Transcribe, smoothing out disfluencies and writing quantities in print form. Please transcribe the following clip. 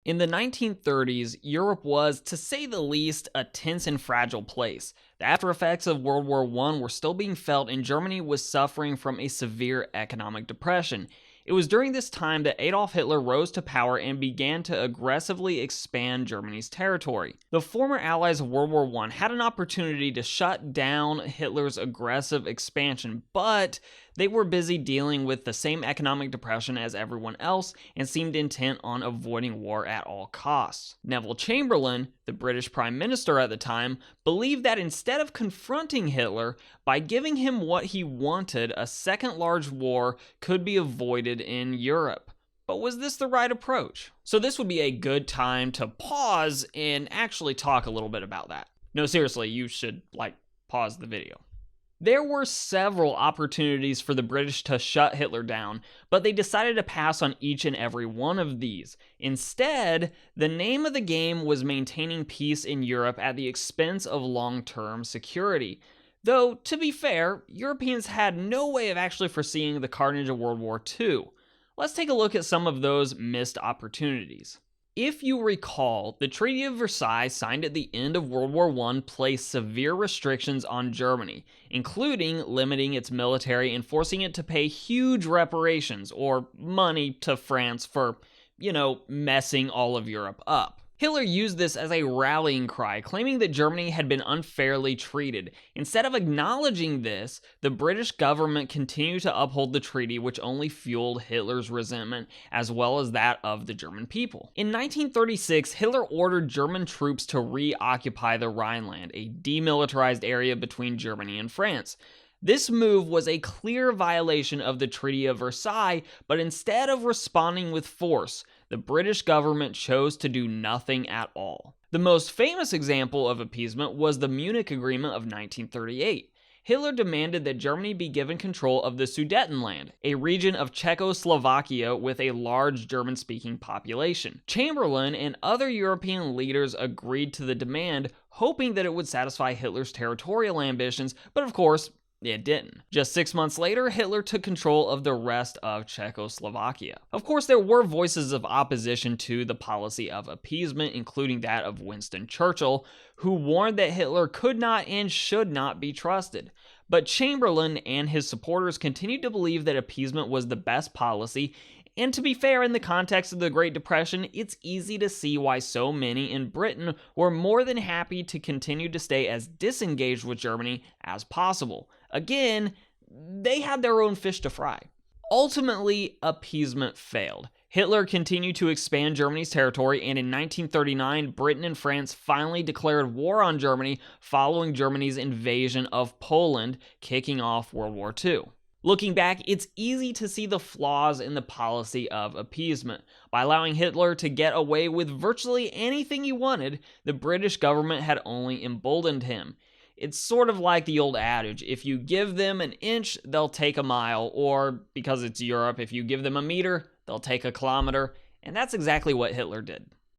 In the 1930s, Europe was, to say the least, a tense and fragile place. The after effects of World War I were still being felt, and Germany was suffering from a severe economic depression. It was during this time that Adolf Hitler rose to power and began to aggressively expand Germany's territory. The former allies of World War I had an opportunity to shut down Hitler's aggressive expansion, but they were busy dealing with the same economic depression as everyone else and seemed intent on avoiding war at all costs. Neville Chamberlain, the British Prime Minister at the time, believed that instead of confronting Hitler, by giving him what he wanted, a second large war could be avoided in Europe. But was this the right approach? So this would be a good time to pause and actually talk a little bit about that. No, seriously, you should, pause the video. There were several opportunities for the British to shut Hitler down, but they decided to pass on each and every one of these. Instead, the name of the game was maintaining peace in Europe at the expense of long-term security. Though, to be fair, Europeans had no way of actually foreseeing the carnage of World War II. Let's take a look at some of those missed opportunities. If you recall, the Treaty of Versailles, signed at the end of World War I, placed severe restrictions on Germany, including limiting its military and forcing it to pay huge reparations, or money, to France for, messing all of Europe up. Hitler used this as a rallying cry, claiming that Germany had been unfairly treated. Instead of acknowledging this, the British government continued to uphold the treaty, which only fueled Hitler's resentment, as well as that of the German people. In 1936, Hitler ordered German troops to reoccupy the Rhineland, a demilitarized area between Germany and France. This move was a clear violation of the Treaty of Versailles, but instead of responding with force, the British government chose to do nothing at all. The most famous example of appeasement was the Munich Agreement of 1938. Hitler demanded that Germany be given control of the Sudetenland, a region of Czechoslovakia with a large German-speaking population. Chamberlain and other European leaders agreed to the demand, hoping that it would satisfy Hitler's territorial ambitions, but of course, it didn't. Just 6 months later, Hitler took control of the rest of Czechoslovakia. Of course, there were voices of opposition to the policy of appeasement, including that of Winston Churchill, who warned that Hitler could not and should not be trusted. But Chamberlain and his supporters continued to believe that appeasement was the best policy, and to be fair, in the context of the Great Depression, it's easy to see why so many in Britain were more than happy to continue to stay as disengaged with Germany as possible. Again, they had their own fish to fry. Ultimately, appeasement failed. Hitler continued to expand Germany's territory, and in 1939, Britain and France finally declared war on Germany following Germany's invasion of Poland, kicking off World War II. Looking back, it's easy to see the flaws in the policy of appeasement. By allowing Hitler to get away with virtually anything he wanted, the British government had only emboldened him. It's sort of like the old adage, if you give them an inch, they'll take a mile, or, because it's Europe, if you give them a meter, they'll take a kilometer, and that's exactly what Hitler did.